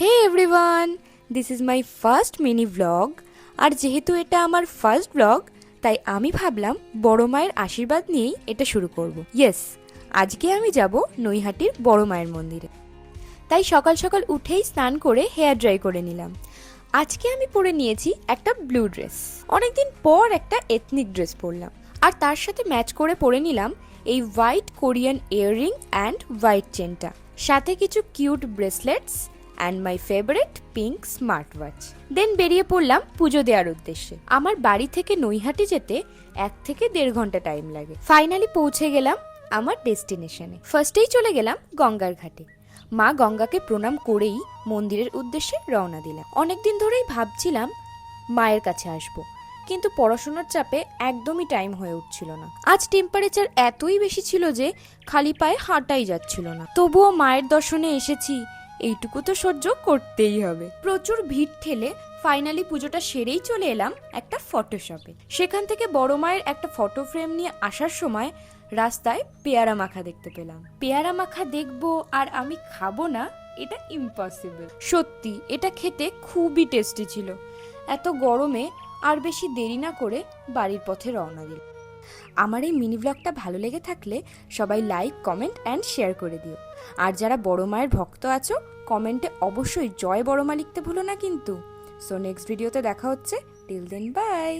Hey everyone, this is my first mini vlog. আর যেহেতু এটা আমার ফার্স্ট ব্লগ, তাই আমি ভাবলাম বড় মায়ের আশীর্বাদ নিয়েই এটা শুরু করব। ইয়েস, আজকে আমি যাব নৈহাটির বড় মায়ের মন্দিরে। তাই সকাল সকাল উঠেই স্নান করে হেয়ার ড্রাই করে নিলাম। আজকে আমি পরে নিয়েছি একটা ব্লু ড্রেস। অনেকদিন পর একটা এথনিক ড্রেস পরলাম, আর তার সাথে ম্যাচ করে পরে নিলাম এই white Korean earring and white চেনটা, সাথে কিছু cute bracelets and my favourite pink smart watch. Then বেরিয়ে পড়লাম পুজো দেওয়ার উদ্দেশ্যে। আমার বাড়ি থেকে নৈহাটি যেতে 1 থেকে 1.5 ঘন্টা টাইম লাগে। ফাইনালি পৌঁছে গেলাম আমার ডেস্টিনেশনে। ফার্স্টেই চলে গেলাম গঙ্গার ঘাটে। মা গঙ্গাকে প্রণাম করেই মন্দিরের উদ্দেশ্যে রওনা দিলাম। অনেকদিন ধরেই ভাবছিলাম মায়ের কাছে আসবো, কিন্তু পড়াশোনার চাপে একদমই টাইম হয়ে উঠছিল না। আজ টেম্পারেচার এতই বেশি ছিল যে খালি পায়ে হাঁটাই যাচ্ছিল না। তবুও মায়ের দর্শনে এসেছি, এইটুকু তো সহ্য করতেই হবে। প্রচুর ভিড় ঠেলে ফাইনালি পুজোটা সেরেই চলে এলাম একটা ফটো শপে। সেখান থেকে বড় মায়ের একটা ফটো ফ্রেম নিয়ে আসার সময় রাস্তায় পেয়ারা মাখা দেখতে পেলাম। পেয়ারা মাখা দেখবো আর আমি খাবো না, এটা ইম্পসিবল। সত্যি এটা খেতে খুবই টেস্টি ছিল। এত গরমে আর বেশি দেরি না করে বাড়ির পথে রওনা দিল। আমার এই মিনি ব্লগটা ভালো লেগে থাকলে সবাই লাইক, কমেন্ট অ্যান্ড শেয়ার করে দিও। আর যারা বড় মায়ের ভক্ত আছো, কমেন্টে অবশ্যই জয় বড় মা লিখতে ভুলো না কিন্তু। সো নেক্সট ভিডিওতে দেখা হচ্ছে। Till then by.